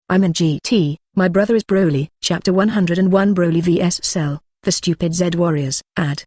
I'm in GT, my brother is Broly. Chapter 101 BrolyVS Cell, the stupid Z Warriors.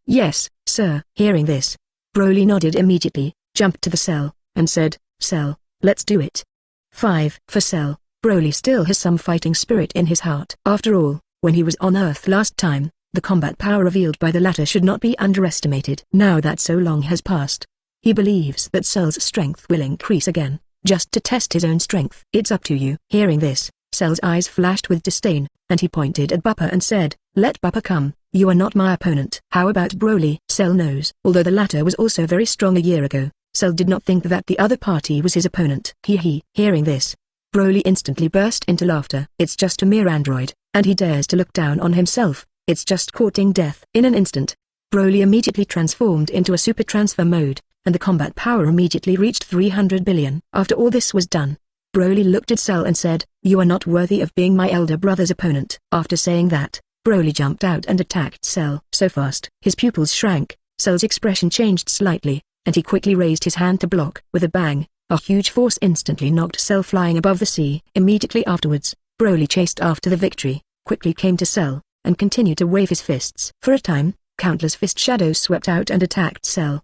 Yes, sir. Hearing this, Broly nodded immediately, jumped to the Cell, and said, Cell, let's do it. 5. For Cell, Broly still has some fighting spirit in his heart. After all, when he was on Earth last time, the combat power revealed by the latter should not be underestimated. Now that so long has passed, he believes that Cell's strength will increase again, just to test his own strength. It's up to you. Hearing this, Cell's eyes flashed with disdain, and he pointed at Bupa and said, let Bupa come, you are not my opponent. How about Broly? Cell knows. Although the latter was also very strong a year ago, Cell did not think that the other party was his opponent. Hearing this, Broly instantly burst into laughter. It's just a mere android, and he dares to look down on himself. It's just courting death. In an instant, Broly immediately transformed into a super transfer mode, and the combat power immediately reached 300 billion. After all this was done, Broly looked at Cell and said, you are not worthy of being my elder brother's opponent. After saying that, Broly jumped out and attacked Cell. So fast, his pupils shrank, Cell's expression changed slightly, and he quickly raised his hand to block. With a bang, a huge force instantly knocked Cell flying above the sea. Immediately afterwards, Broly chased after the victory, quickly came to Cell, and continued to wave his fists. For a time, countless fist shadows swept out and attacked Cell.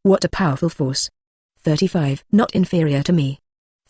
What a powerful force. 35. Not inferior to me.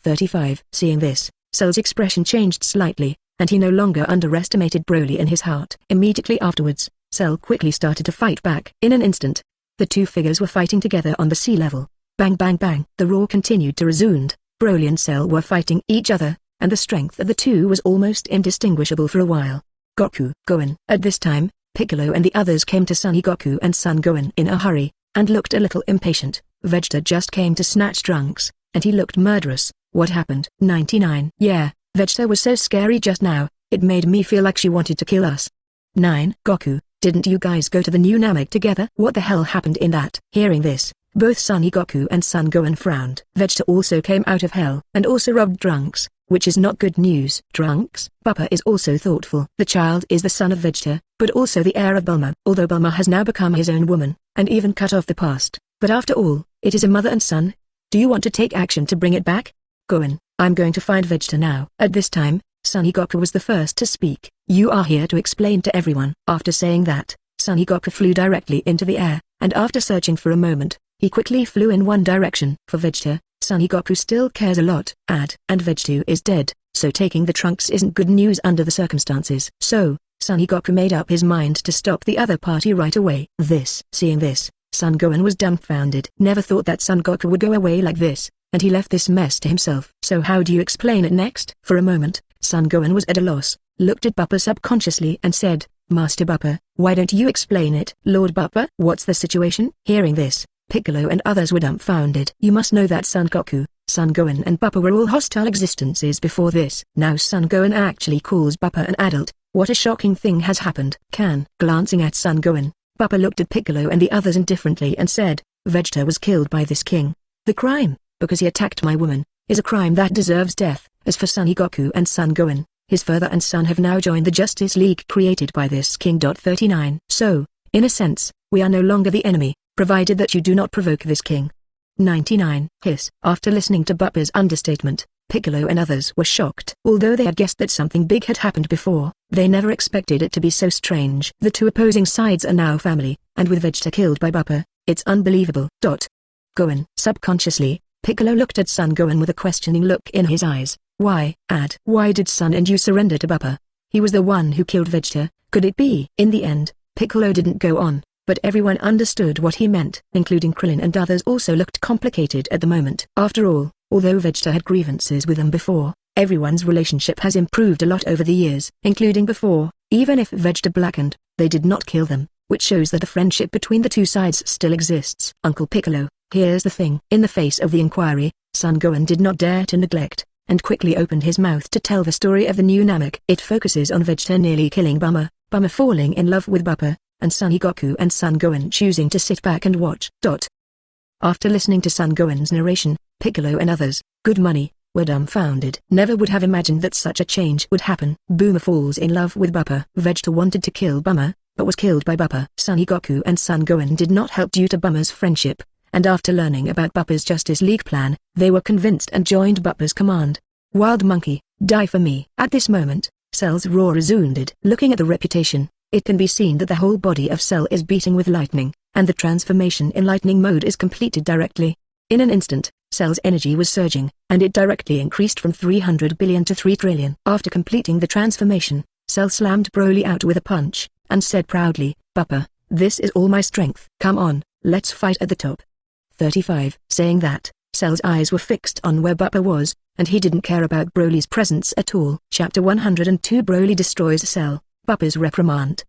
35. Seeing this, Cell's expression changed slightly, and he no longer underestimated Broly in his heart. Immediately afterwards, Cell quickly started to fight back. In an instant, the two figures were fighting together on the sea level. Bang bang bang. The roar continued to resound. Broly and Cell were fighting each other, and the strength of the two was almost indistinguishable for a while. Goku, Gohan. At this time, Piccolo and the others came to Son Goku and Son Gohan in a hurry, and looked a little impatient. Vegeta just came to snatch Trunks, and he looked murderous. What happened? 99. Yeah, Vegeta was so scary just now, it made me feel like she wanted to kill us. 9. Goku, didn't you guys go to the new Namek together? What the hell happened in that? Hearing this, both Son Goku and Son Gohan frowned. Vegeta also came out of hell, and also robbed Trunks, which is not good news. Trunks? Bupa is also thoughtful. The child is the son of Vegeta, but also the heir of Bulma. Although Bulma has now become his own woman, and even cut off the past, but after all, it is a mother and son. Do you want to take action to bring it back? Gohan, I'm going to find Vegeta now. At this time, Son Goku was the first to speak. You are here to explain to everyone. After saying that, Son Goku flew directly into the air, and after searching for a moment, he quickly flew in one direction. For Vegeta, Son Goku still cares a lot. And Vegeta is dead, so taking the Trunks isn't good news under the circumstances. So, Son Goku made up his mind to stop the other party right away. Seeing this, Son Gohan was dumbfounded. Never thought that Son Goku would go away like this, and he left this mess to himself. So how do you explain it next? For a moment, Son Gohan was at a loss, looked at Bupa subconsciously and said, Master Bupa, why don't you explain it? Lord Bupa, what's the situation? Hearing this, Piccolo and others were dumbfounded. You must know that Son Goku, Son Gohan and Bupa were all hostile existences before this. Now Son Gohan actually calls Bupa an adult. What a shocking thing has happened. Glancing at Son Gohan, Bupa looked at Piccolo and the others indifferently and said, Vegeta was killed by this king. The crime, because he attacked my woman, is a crime that deserves death. As for Son Goku and Son Gohan, his father and son have now joined the Justice League created by this king. 39. So, in a sense, we are no longer the enemy, provided that you do not provoke this king. 99. Hiss. After listening to Bupa's understatement, Piccolo and others were shocked. Although they had guessed that something big had happened before, they never expected it to be so strange. The two opposing sides are now family, and with Vegeta killed by Bupa, it's unbelievable. Gohan. Subconsciously, Piccolo looked at Son Gohan with a questioning look in his eyes. Why? Why did Son and you surrender to Bupa? He was the one who killed Vegeta. Could it be? In the end, Piccolo didn't go on, but everyone understood what he meant, including Krillin and others also looked complicated at the moment. After all, although Vegeta had grievances with them before, everyone's relationship has improved a lot over the years, including before. Even if Vegeta blackened, they did not kill them, which shows that the friendship between the two sides still exists. Uncle Piccolo, here's the thing. In the face of the inquiry, Son Gohan did not dare to neglect, and quickly opened his mouth to tell the story of the new Namek. It focuses on Vegeta nearly killing Bulma, Bulma falling in love with Bupa, and Son Goku and Son Gohan choosing to sit back and watch. After listening to Son Gohan's narration, Piccolo and others, good money, were dumbfounded. Never would have imagined that such a change would happen. Bulma falls in love with Bupa. Vegeta wanted to kill Bulma, but was killed by Bupa. Son Goku and Son Gohan did not help due to Bulma's friendship, and after learning about Bupa's Justice League plan, they were convinced and joined Bupa's command. Wild Monkey, Die for me. At this moment, Cell's roar resounded. Looking at the reputation, it can be seen that the whole body of Cell is beating with lightning, and the transformation in lightning mode is completed directly. In an instant, Cell's energy was surging, and it directly increased from 300 billion to 3 trillion. After completing the transformation, Cell slammed Broly out with a punch, and said proudly, "Bupa, this is all my strength. Come on, let's fight at the top." 35. Saying that, Cell's eyes were fixed on where Bupa was, and he didn't care about Broly's presence at all. Chapter 102 Broly destroys Cell, Bupa's reprimand.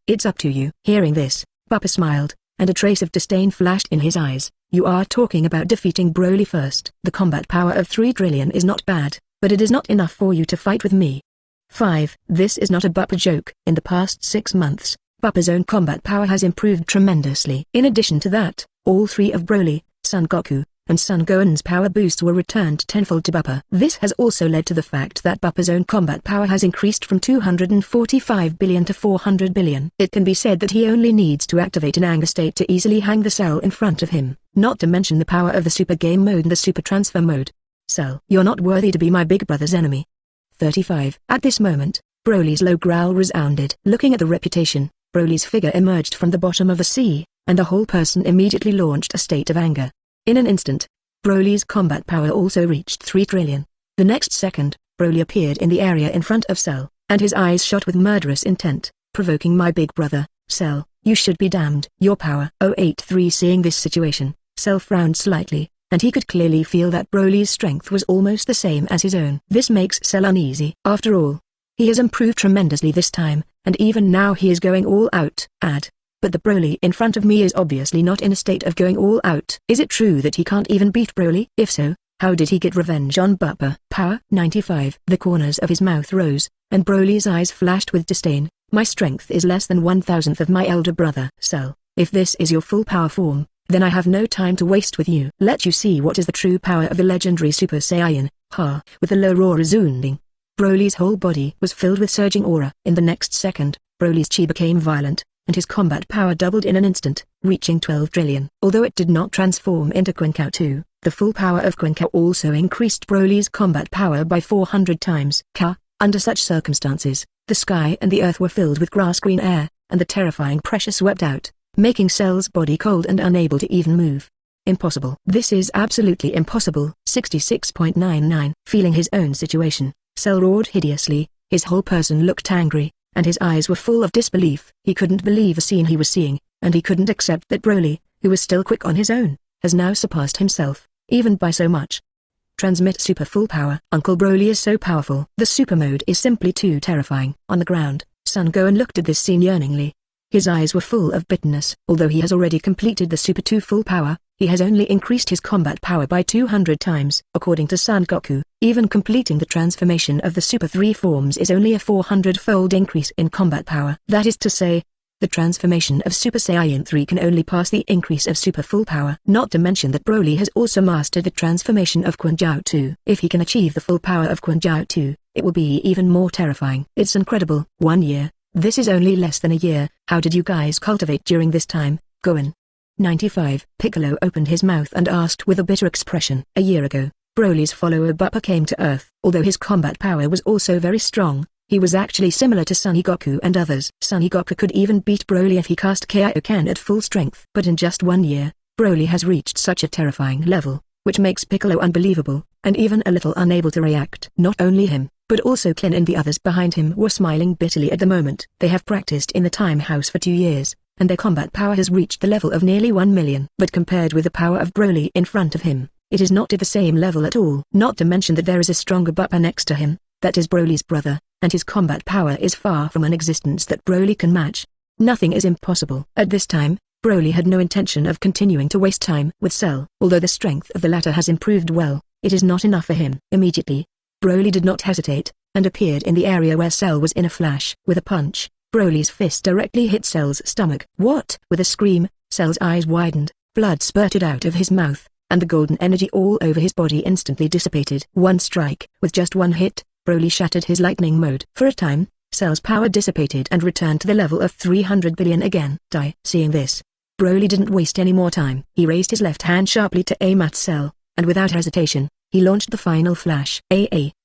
It's up to you. Hearing this, Bupa smiled, and a trace of disdain flashed in his eyes. You are talking about defeating Broly first. The combat power of 3 trillion is not bad, but it is not enough for you to fight with me. 5. This is not a Bupa joke. In the past 6 months, Bupa's own combat power has improved tremendously. In addition to that, all 3 of Broly, Son Goku, and Son Gohan's power boosts were returned tenfold to Bupa. This has also led to the fact that Bupa's own combat power has increased from 245 billion to 400 billion. It can be said that he only needs to activate an anger state to easily hang the Cell in front of him, not to mention the power of the Super Game mode and the Super Transfer mode. Cell, you're not worthy to be my big brother's enemy. 35. At this moment, Broly's low growl resounded. Looking at the reputation, Broly's figure emerged from the bottom of the sea, and the whole person immediately launched a state of anger. In an instant, Broly's combat power also reached 3 trillion. The next second, Broly appeared in the area in front of Cell, and his eyes shot with murderous intent, provoking my big brother. Cell, you should be damned. Your power. 083. Seeing this situation, Cell frowned slightly, and he could clearly feel that Broly's strength was almost the same as his own. This makes Cell uneasy. After all, he has improved tremendously this time, and even now he is going all out. But the Broly in front of me is obviously not in a state of going all out. Is it true that he can't even beat Broly? If so, how did he get revenge on Bupa? Power. 95. The corners of his mouth rose, and Broly's eyes flashed with disdain. My strength is less than 1,000th of my elder brother. Cell, if this is your full power form, then I have no time to waste with you. Let you see what is the true power of the legendary Super Saiyan. Ha! With a low roar resounding, Broly's whole body was filled with surging aura. In the next second, Broly's chi became violent, and his combat power doubled in an instant, reaching 12 trillion. Although it did not transform into Quinkao 2, the full power of Quinkao also increased Broly's combat power by 400 times. Under such circumstances, the sky and the earth were filled with grass-green air, and the terrifying pressure swept out, making Cell's body cold and unable to even move. Impossible. This is absolutely impossible. 66.99. Feeling his own situation, Cell roared hideously. His whole person looked angry, and his eyes were full of disbelief. He couldn't believe the scene he was seeing, and he couldn't accept that Broly, who was still quick on his own, has now surpassed himself, even by so much. Transmit super full power. Uncle Broly is so powerful. The super mode is simply too terrifying. On the ground, Son Gohan looked at this scene yearningly. His eyes were full of bitterness. Although he has already completed the Super 2 full power, he has only increased his combat power by 200 times. According to Son Goku, even completing the transformation of the Super 3 forms is only a 400-fold increase in combat power. That is to say, the transformation of Super Saiyan 3 can only pass the increase of Super full power. Not to mention that Broly has also mastered the transformation of Quinkao 2. If he can achieve the full power of Quinkao 2, it will be even more terrifying. It's incredible. 1 year. This is only less than a year. How did you guys cultivate during this time, Gohan? 95. Piccolo opened his mouth and asked with a bitter expression. A year ago, Broly's follower Bupa came to Earth. Although his combat power was also very strong, he was actually similar to Son Goku and others. Son Goku could even beat Broly if he cast Kaioken at full strength. But in just 1 year, Broly has reached such a terrifying level, which makes Piccolo unbelievable, and even a little unable to react. Not only him, but also Ken and the others behind him were smiling bitterly at the moment. They have practiced in the time house for 2 years, and their combat power has reached the level of nearly 1 million. But compared with the power of Broly in front of him, it is not at the same level at all. Not to mention that there is a stronger Bupa next to him, that is Broly's brother, and his combat power is far from an existence that Broly can match. Nothing is impossible. At this time, Broly had no intention of continuing to waste time with Cell. Although the strength of the latter has improved well, it is not enough for him. Immediately, Broly did not hesitate, and appeared in the area where Cell was in a flash. With a punch, Broly's fist directly hit Cell's stomach. What? With a scream, Cell's eyes widened, blood spurted out of his mouth, and the golden energy all over his body instantly dissipated. One strike. With just one hit, Broly shattered his lightning mode. For a time, Cell's power dissipated and returned to the level of 300 billion again. Die. Seeing this, Broly didn't waste any more time. He raised his left hand sharply to aim at Cell, and without hesitation, he launched the final flash.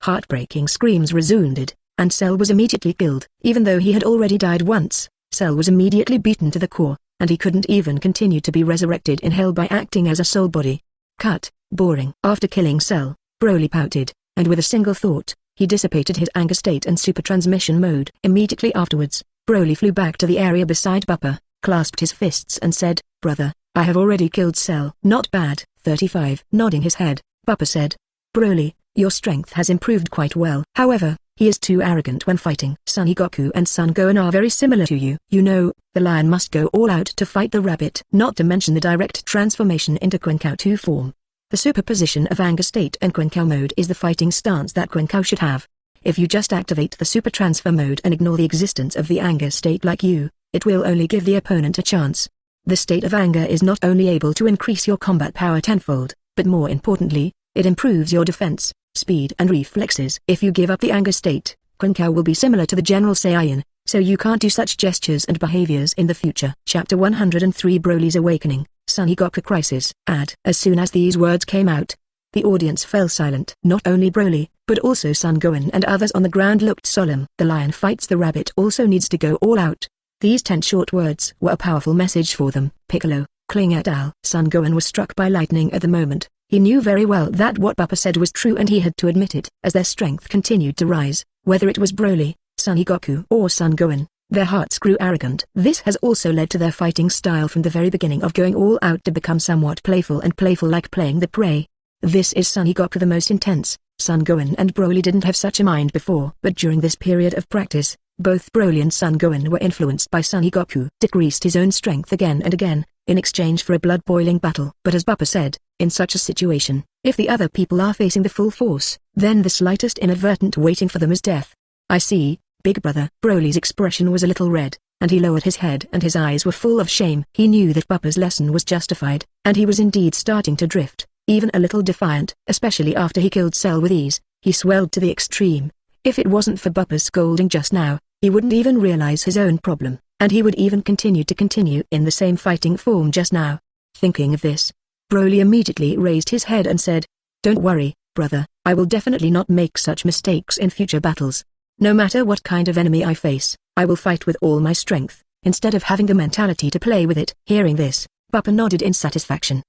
Heartbreaking screams resounded, and Cell was immediately killed. Even though he had already died once, Cell was immediately beaten to the core, and he couldn't even continue to be resurrected in hell by acting as a soul body. Cut. Boring. After killing Cell, Broly pouted, and with a single thought, he dissipated his anger state and super transmission mode. Immediately afterwards, Broly flew back to the area beside Bupa, clasped his fists and said, "Brother, I have already killed Cell." "Not bad." 35. Nodding his head, Bupa said, "Broly, your strength has improved quite well. However, he is too arrogant when fighting. Son Goku and Son Gohan are very similar to you. You know, the lion must go all out to fight the rabbit. Not to mention the direct transformation into Quincow 2 form. The superposition of anger state and Quincow mode is the fighting stance that Quincow should have. If you just activate the super transfer mode and ignore the existence of the anger state like you, it will only give the opponent a chance. The state of anger is not only able to increase your combat power tenfold, but more importantly, it improves your defense, speed and reflexes. If you give up the anger state, Quincow will be similar to the General Saiyan, so you can't do such gestures and behaviors in the future." Chapter 103 Broly's Awakening, Son Goku Crisis. As soon as these words came out, the audience fell silent. Not only Broly, but also Son Gohan and others on the ground looked solemn. The lion fights the rabbit also needs to go all out. These 10 short words were a powerful message for them. Piccolo, Kling et al. Son Gohan was struck by lightning at the moment. He knew very well that what Bupa said was true and he had to admit it. As their strength continued to rise, whether it was Broly, Son Goku or Son Gohan, their hearts grew arrogant. This has also led to their fighting style from the very beginning of going all out to become somewhat playful and playful like playing the prey. This is Son Goku the most intense. Son Gohan and Broly didn't have such a mind before. But during this period of practice, both Broly and Son Gohan were influenced by Son Goku. Decreased his own strength again and again, in exchange for a blood-boiling battle. But as Bupa said, in such a situation, if the other people are facing the full force, then the slightest inadvertent waiting for them is death. "I see, big brother." Broly's expression was a little red, and he lowered his head and his eyes were full of shame. He knew that Bupa's lesson was justified, and he was indeed starting to drift, even a little defiant. Especially after he killed Cell with ease, he swelled to the extreme. If it wasn't for Bupa's scolding just now, he wouldn't even realize his own problem, and he would even continue in the same fighting form just now. Thinking of this, Broly immediately raised his head and said, "Don't worry, brother, I will definitely not make such mistakes in future battles. No matter what kind of enemy I face, I will fight with all my strength, instead of having the mentality to play with it." Hearing this, Bupa nodded in satisfaction.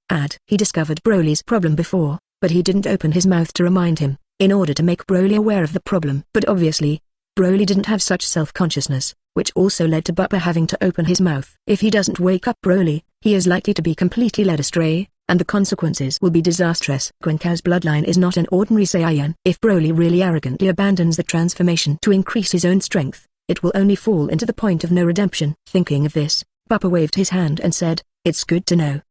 He discovered Broly's problem before, but he didn't open his mouth to remind him, in order to make Broly aware of the problem. But obviously, Broly didn't have such self-consciousness, which also led to Bupa having to open his mouth. If he doesn't wake up Broly, he is likely to be completely led astray, and the consequences will be disastrous. Quincow's bloodline is not an ordinary Saiyan. If Broly really arrogantly abandons the transformation to increase his own strength, it will only fall into the point of no redemption. Thinking of this, Bupa waved his hand and said, "It's good to know."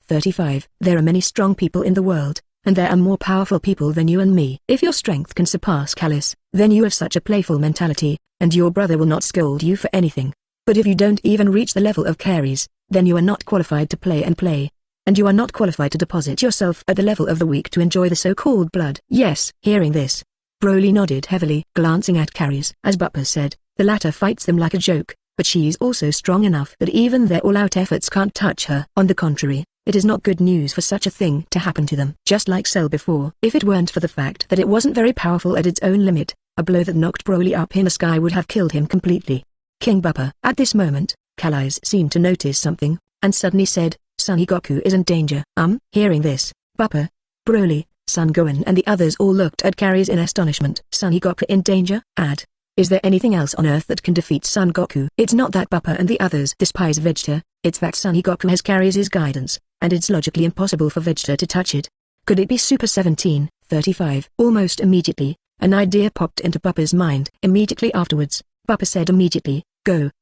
35. There are many strong people in the world, and there are more powerful people than you and me. If your strength can surpass Callus, then you have such a playful mentality, and your brother will not scold you for anything. But if you don't even reach the level of carries, then you are not qualified to play, and you are not qualified to deposit yourself at the level of the weak to enjoy the so-called blood. Yes. Hearing this, Broly nodded heavily, glancing at carries. As Bupa said, the latter fights them like a joke, but she's also strong enough that even their all-out efforts can't touch her. On the contrary, it is not good news for such a thing to happen to them. Just like Cell before. If it weren't for the fact that it wasn't very powerful at its own limit, a blow that knocked Broly up in the sky would have killed him completely. King Bupa. At this moment, Callus seemed to notice something, and suddenly said, "Son Goku is in danger." Hearing this, Bupa, Broly, Son Gohan and the others all looked at carries in astonishment. Son Goku in danger? Is there anything else on Earth that can defeat Son Goku? It's not that Bupa and the others despise Vegeta, it's that Son Goku has carries' guidance, and it's logically impossible for Vegeta to touch it. Could it be Super 17? 35. Almost immediately, an idea popped into Bupa's mind. Immediately afterwards, Bupa said immediately, go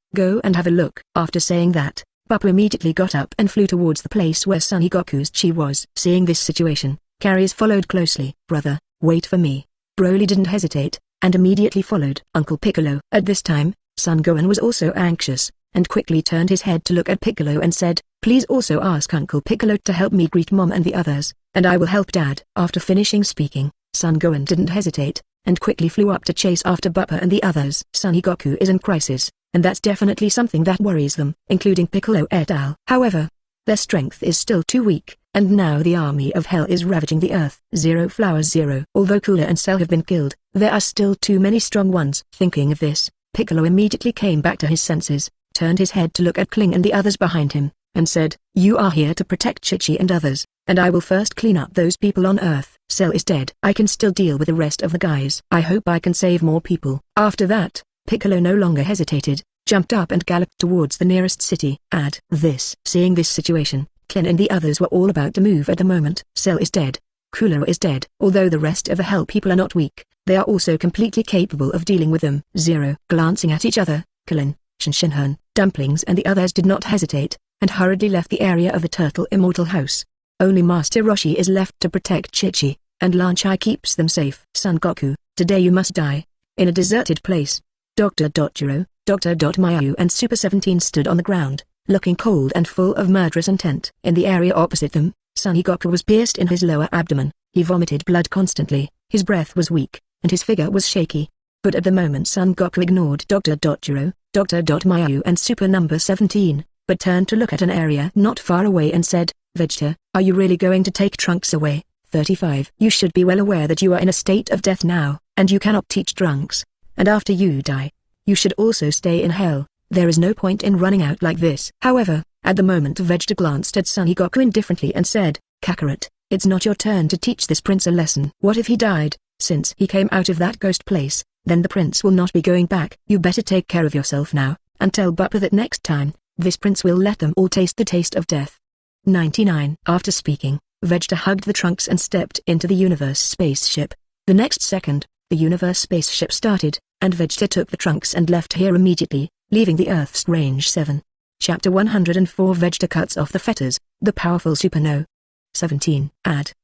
and have a look." After saying that, Bupa immediately got up and flew towards the place where Son Goku's chi was. Seeing this situation, carries followed closely. "Brother, wait for me." Broly didn't hesitate, and immediately followed Uncle Piccolo. At this time, Son Gohan was also anxious, and quickly turned his head to look at Piccolo and said, "Please also ask Uncle Piccolo to help me greet Mom and the others, and I will help Dad." After finishing speaking, Son Gohan didn't hesitate, and quickly flew up to chase after Bupa and the others. Son Goku is in crisis, and that's definitely something that worries them, including Piccolo et al. However, their strength is still too weak, and now the army of hell is ravaging the earth. Zero Flowers Zero. Although Cooler and Cell have been killed, there are still too many strong ones. Thinking of this, Piccolo immediately came back to his senses, turned his head to look at Kling and the others behind him, and said, "You are here to protect Chi-Chi and others, and I will first clean up those people on Earth. Cell is dead. I can still deal with the rest of the guys. I hope I can save more people." After that, Piccolo no longer hesitated, jumped up and galloped towards the nearest city. Seeing this situation, Kling and the others were all about to move at the moment. Cell is dead. Cooler is dead. Although the rest of the Hell people are not weak, they are also completely capable of dealing with them. Glancing at each other, Kling, Shinshinhan, Dumplings and the others did not hesitate, and hurriedly left the area of the Turtle Immortal House. Only Master Roshi is left to protect Chi-Chi, and Lanchai keeps them safe. Son Goku, today you must die. In a deserted place, Dr.Jiro, Dr.Myuu and Super 17 stood on the ground, looking cold and full of murderous intent. In the area opposite them, Son Goku was pierced in his lower abdomen, he vomited blood constantly, his breath was weak, and his figure was shaky. But at the moment Son Goku ignored Dr.Jiro, Dr.Myuu and Super number 17, but turned to look at an area not far away and said, "Vegeta, are you really going to take Trunks away?" 35. You should be well aware that you are in a state of death now, and you cannot teach Trunks. And after you die, you should also stay in hell. There is no point in running out like this. However, at the moment Vegeta glanced at Son Goku indifferently and said, "Kakarot, it's not your turn to teach this prince a lesson. What if he died? Since he came out of that ghost place, then the prince will not be going back. You better take care of yourself now, and tell Bupa that next time, this prince will let them all taste the taste of death." 99. After speaking, Vegeta hugged the Trunks and stepped into the universe spaceship. The next second, the universe spaceship started, and Vegeta took the Trunks and left here immediately, leaving the Earth's range 7. Chapter 104 Vegeta cuts off the fetters, the powerful Superno. 17.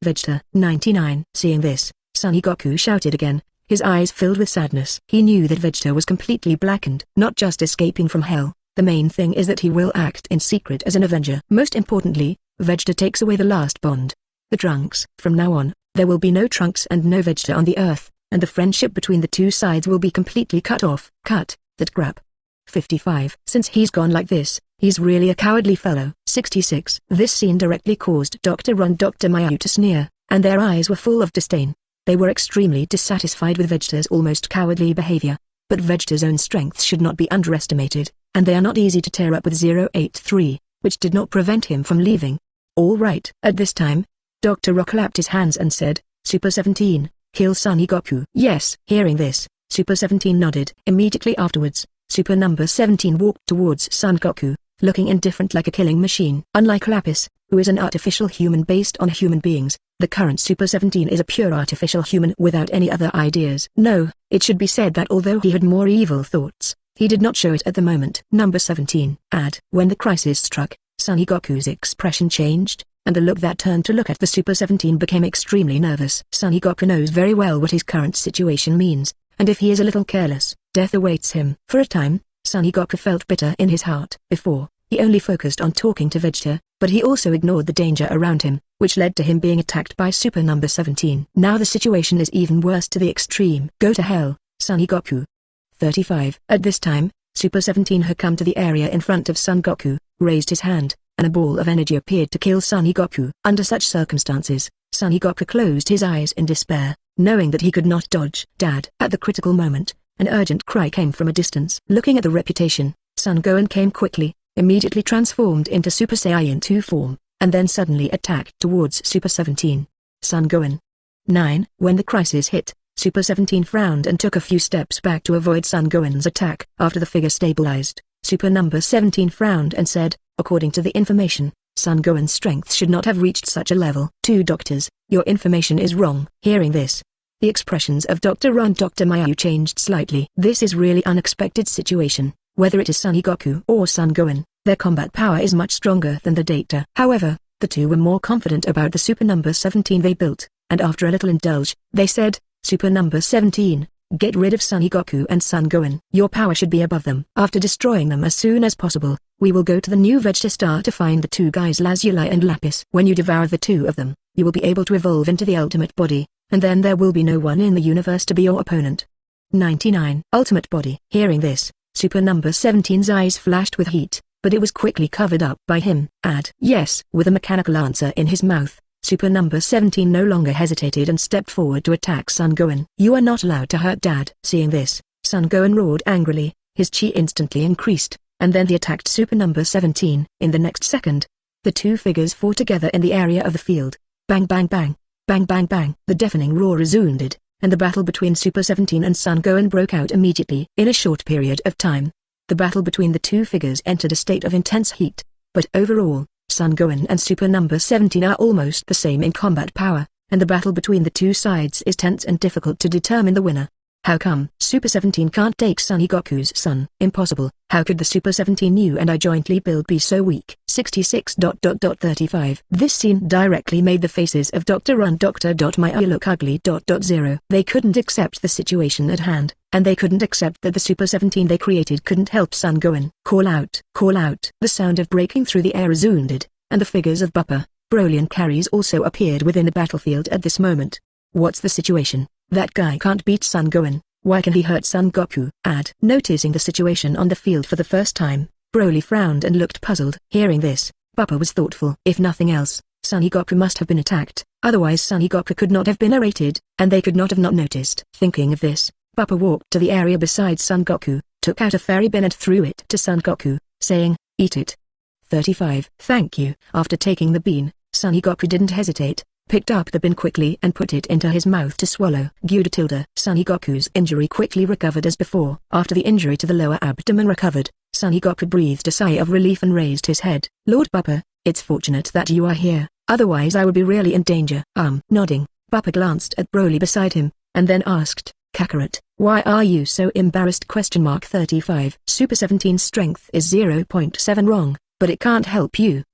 Vegeta. 99. Seeing this, Son Goku shouted again, his eyes filled with sadness. He knew that Vegeta was completely blackened. Not just escaping from hell, the main thing is that he will act in secret as an Avenger. Most importantly, Vegeta takes away the last bond. The Trunks. From now on, there will be no Trunks and no Vegeta on the Earth, and the friendship between the two sides will be completely cut off. Cut that crap. 55. Since he's gone like this, he's really a cowardly fellow. 66. This scene directly caused Dr. Ron and Dr.Myuu to sneer, and their eyes were full of disdain. They were extremely dissatisfied with Vegeta's almost cowardly behavior, but Vegeta's own strength should not be underestimated, and they are not easy to tear up with 083, which did not prevent him from leaving. All right. At this time, Dr. Rock clapped his hands and said, "Super 17, kill Son Goku." Yes. Hearing this, Super 17 nodded. Immediately afterwards, Super number 17 walked towards Son Goku, looking indifferent like a killing machine. Unlike Lapis, who is an artificial human based on human beings, the current Super 17 is a pure artificial human without any other ideas. No, it should be said that although he had more evil thoughts, he did not show it at the moment. Number 17. When the crisis struck, Son Goku's expression changed, and the look that turned to look at the Super 17 became extremely nervous. Son Goku knows very well what his current situation means, and if he is a little careless, death awaits him. For a time, Son Goku felt bitter in his heart. Before, he only focused on talking to Vegeta, but he also ignored the danger around him, which led to him being attacked by Super number 17. Now the situation is even worse to the extreme. Go to hell, Son Goku. 35. At this time, Super 17 had come to the area in front of Son Goku, raised his hand, and a ball of energy appeared to kill Son Goku. Under such circumstances, Son Goku closed his eyes in despair, knowing that he could not dodge. Dad! At the critical moment, an urgent cry came from a distance. Looking at the reputation, Son Gohan came quickly, immediately transformed into Super Saiyan 2 form, and then suddenly attacked towards Super 17. Son Gohan. 9. When the crisis hit, Super 17 frowned and took a few steps back to avoid Son Gohan's attack. After the figure stabilized, Super number 17 frowned and said, "According to the information, Son Gohan's strength should not have reached such a level." 2 doctors, your information is wrong. Hearing this, the expressions of Dr. Ron and Dr.Myuu changed slightly. This is really unexpected situation. Whether it is Son Goku or Son Gohan, their combat power is much stronger than the data. However, the two were more confident about the Super number 17 they built, and after a little indulge, they said, "Super number 17, get rid of Son Goku and Son Gohan. Your power should be above them. After destroying them as soon as possible, we will go to the new Vegeta Star to find the two guys Lazuli and Lapis. When you devour the two of them, you will be able to evolve into the ultimate body, and then there will be no one in the universe to be your opponent." 99. Ultimate body. Hearing this, Super number 17's eyes flashed with heat, but it was quickly covered up by him. Yes, with a mechanical answer in his mouth, Super Number 17 no longer hesitated and stepped forward to attack Son Gohan. You are not allowed to hurt Dad. Seeing this, Son Gohan roared angrily, his chi instantly increased, and then he attacked Super Number 17. In the next second, the two figures fought together in the area of the field. Bang bang bang, bang bang bang. The deafening roar resounded, and the battle between Super 17 and Son Gohan broke out immediately. In a short period of time, the battle between the two figures entered a state of intense heat, but overall, Son Gohan and Super Number 17 are almost the same in combat power, and the battle between the two sides is tense and difficult to determine the winner. How come Super 17 can't take Son Goku's son? Impossible. How could the Super 17 you and I jointly build be so weak? 66.35. This scene directly made the faces of Dr. and Dr.Myuu look ugly. 0. They couldn't accept the situation at hand, and they couldn't accept that the Super 17 they created couldn't help Son Gohan. Call out! Call out! The sound of breaking through the air resounded, and the figures of Bupa, Broly and Carries also appeared within the battlefield at this moment. What's the situation? That guy can't beat Son Gohan. Why can he hurt Son Goku? Noticing the situation on the field for the first time, Broly frowned and looked puzzled. Hearing this, Bupa was thoughtful. If nothing else, Son Goku must have been attacked, otherwise Son Goku could not have been irritated, and they could not have not noticed. Thinking of this, Bupa walked to the area beside Son Goku, took out a fairy bean and threw it to Son Goku, saying, "Eat it." 35. Thank you. After taking the bean, Son Goku didn't hesitate, picked up the bean quickly and put it into his mouth to swallow. Son Goku's injury quickly recovered as before. After the injury to the lower abdomen recovered, Son Goku breathed a sigh of relief and raised his head. Lord Bupa, it's fortunate that you are here, otherwise I would be really in danger. Nodding, Bupa glanced at Broly beside him, and then asked, Kakarot, why are you so embarrassed? 35. Super 17's strength is 0.7 wrong, but it can't help you.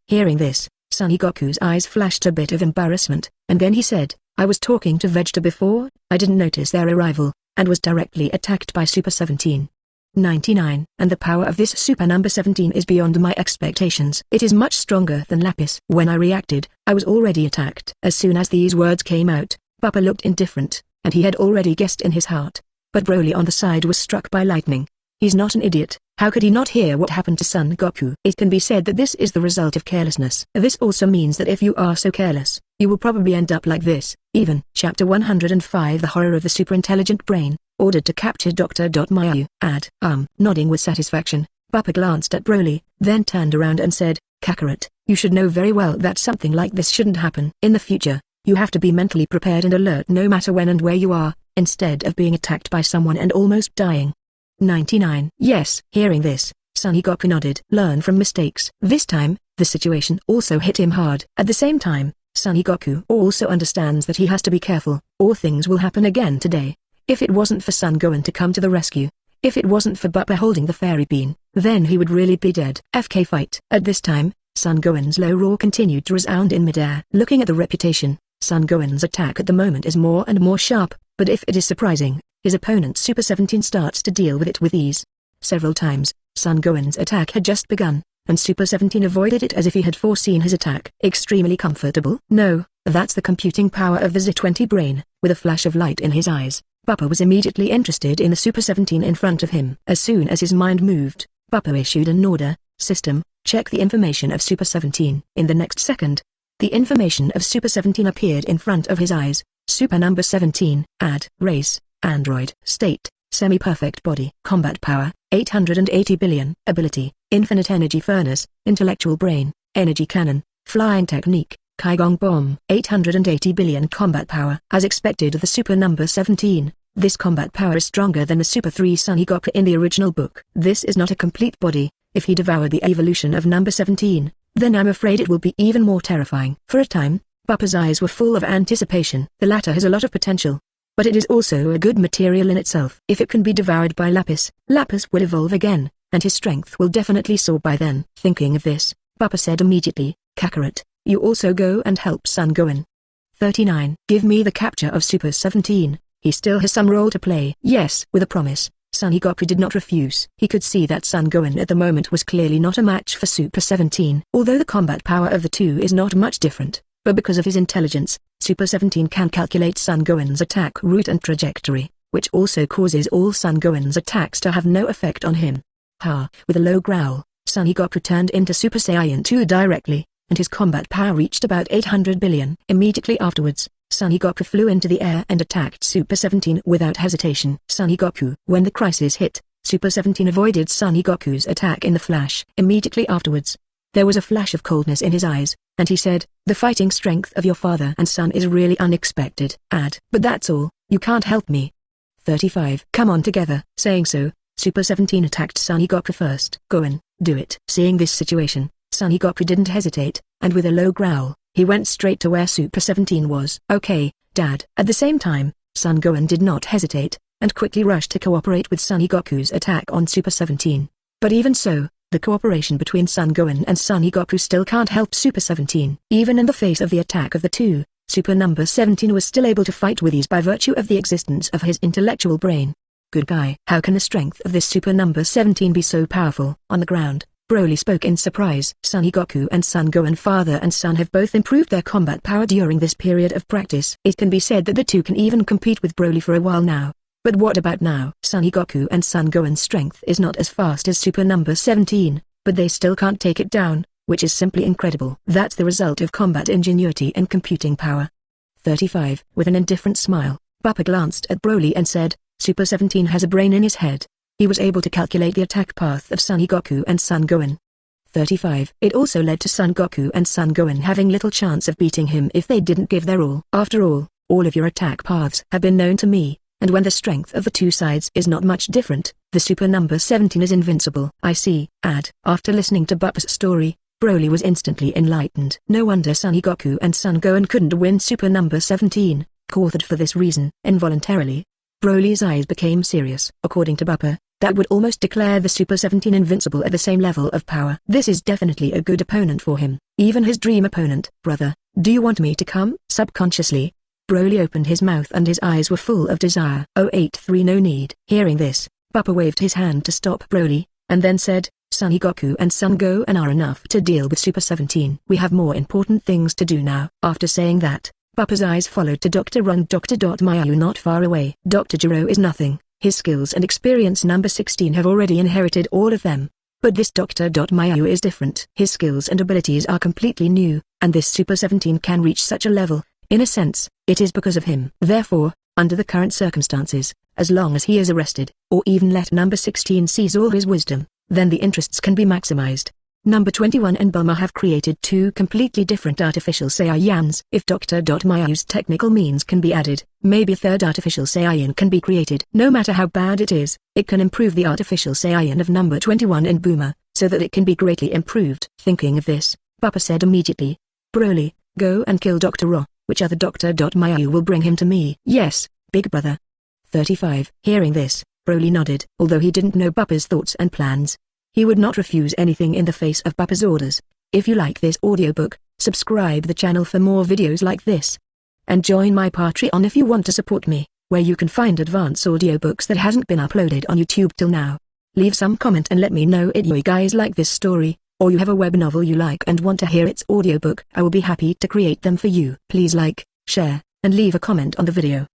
Hearing this, Son Goku's eyes flashed a bit of embarrassment, and then he said, I was talking to Vegeta before, I didn't notice their arrival, and was directly attacked by Super 17. 99. And the power of this Super Number 17 is beyond my expectations. It is much stronger than Lapis. When I reacted, I was already attacked. As soon as these words came out, Bupa looked indifferent, and he had already guessed in his heart. But Broly on the side was struck by lightning. He's not an idiot. How could he not hear what happened to Son Goku? It can be said that this is the result of carelessness. This also means that if you are so careless, you will probably end up like this. Even. Chapter 105 The Horror of the Super Intelligent Brain, ordered to capture Dr.Myuu. Nodding with satisfaction, Bupa glanced at Broly, then turned around and said, Kakarot, you should know very well that something like this shouldn't happen. In the future, you have to be mentally prepared and alert no matter when and where you are, instead of being attacked by someone and almost dying. 99. Yes. Hearing this, Son Goku nodded. Learn from mistakes. This time, the situation also hit him hard. At the same time, Son Goku also understands that he has to be careful, or things will happen again today. If it wasn't for Son Gohan to come to the rescue, if it wasn't for Bupa holding the fairy bean, then he would really be dead. FK fight. At this time, Son Gohan's low roar continued to resound in midair. Looking at the reputation, Son Gohan's attack at the moment is more and more sharp, but if it is surprising, his opponent Super 17 starts to deal with it with ease. Several times, Son Gohan's attack had just begun, and Super 17 avoided it as if he had foreseen his attack. Extremely comfortable? No, that's the computing power of the Z20 brain. With a flash of light in his eyes, Bupa was immediately interested in the Super 17 in front of him. As soon as his mind moved, Bupa issued an order, System, check the information of Super 17. In the next second, the information of Super 17 appeared in front of his eyes. Super Number 17, race, Android, state, semi-perfect body, combat power, 880 billion, ability, infinite energy furnace, intellectual brain, energy cannon, flying technique, Kaigong bomb, 880 billion combat power. As expected of the Super Number 17, this combat power is stronger than the Super 3 Son Goku in the original book. This is not a complete body. If he devoured the evolution of Number 17, then I'm afraid it will be even more terrifying. For a time, Bupa's eyes were full of anticipation. The latter has a lot of potential, but it is also a good material in itself. If it can be devoured by Lapis, Lapis will evolve again, and his strength will definitely soar by then. Thinking of this, Bupa said immediately, Kakarot, you also go and help Son Gohan. 39. Give me the capture of Super 17, he still has some role to play. Yes. With a promise, Son Goku did not refuse. He could see that Son Gohan at the moment was clearly not a match for Super 17. Although the combat power of the two is not much different, but because of his intelligence, Super 17 can calculate Son Gohan's attack route and trajectory, which also causes all Son Gohan's attacks to have no effect on him. With a low growl, Son Son Goku turned into Super Saiyan 2 directly, and his combat power reached about 800 billion. Immediately afterwards, Son Goku flew into the air and attacked Super 17 without hesitation. Son Goku. When the crisis hit, Super 17 avoided Son Goku's attack in the flash. Immediately afterwards, there was a flash of coldness in his eyes, and he said, "The fighting strength of your father and son is really unexpected." But that's all, you can't help me. 35. Come on together. Saying so, Super 17 attacked Son Goku first. Go on, do it. Seeing this situation, Son Goku didn't hesitate, and with a low growl, he went straight to where Super 17 was. Okay, Dad. At the same time, Son Gohan did not hesitate, and quickly rushed to cooperate with Son Goku's attack on Super 17. But even so, the cooperation between Son Gohan and Son Goku still can't help Super 17. Even in the face of the attack of the two, Super number 17 was still able to fight with ease by virtue of the existence of his intellectual brain. Good guy. How can the strength of this Super number 17 be so powerful? On the ground, Broly spoke in surprise. Son Goku and Son Gohan, father and son, have both improved their combat power during this period of practice. It can be said that the two can even compete with Broly for a while now. But what about now? Son Goku and Son Gohan's strength is not as fast as Super number 17, but they still can't take it down, which is simply incredible. That's the result of combat ingenuity and computing power. 35. With an indifferent smile, Bupa glanced at Broly and said, Super 17 has a brain in his head. He was able to calculate the attack path of Son Goku and Son Gohan. 35. It also led to Son Goku and Son Gohan having little chance of beating him if they didn't give their all. After all of your attack paths have been known to me, and when the strength of the two sides is not much different, the Super number 17 is invincible. I see. After listening to Bupa's story, Broly was instantly enlightened. No wonder Son Goku and Son Gohan couldn't win Super number 17, authored for this reason. Involuntarily, Broly's eyes became serious. According to Bupa, that would almost declare the Super 17 invincible at the same level of power. This is definitely a good opponent for him, even his dream opponent. Brother, do you want me to come? Subconsciously, Broly opened his mouth and his eyes were full of desire. 083 No need. Hearing this, Bupa waved his hand to stop Broly, and then said, Son Goku and Son Gohan are enough to deal with Super 17. We have more important things to do now. After saying that, Bupa's eyes followed to Dr. Ron Dr.Myuu not far away. Dr. Jiro is nothing. His skills and experience number 16 have already inherited all of them. But this Dr.Myuu is different. His skills and abilities are completely new, and this Super 17 can reach such a level. In a sense, it is because of him. Therefore, under the current circumstances, as long as he is arrested, or even let number 16 seize all his wisdom, then the interests can be maximized. Number 21 and Bulma have created two completely different artificial Saiyans. If Dr.Myuu's technical means can be added, maybe a third artificial Saiyan can be created. No matter how bad it is, it can improve the artificial Saiyan of number 21 and Bulma, so that it can be greatly improved. Thinking of this, Bupa said immediately, Broly, go and kill Dr. Ro. Which other Dr.Myuu will bring him to me? Yes, big brother. 35. Hearing this, Broly nodded. Although he didn't know Bupa's thoughts and plans, he would not refuse anything in the face of Bupa's orders. If you like this audiobook, subscribe the channel for more videos like this. And join my Patreon if you want to support me, where you can find advanced audiobooks that hasn't been uploaded on YouTube till now. Leave some comment and let me know if you guys like this story, or you have a web novel you like and want to hear its audiobook. I will be happy to create them for you. Please like, share, and leave a comment on the video.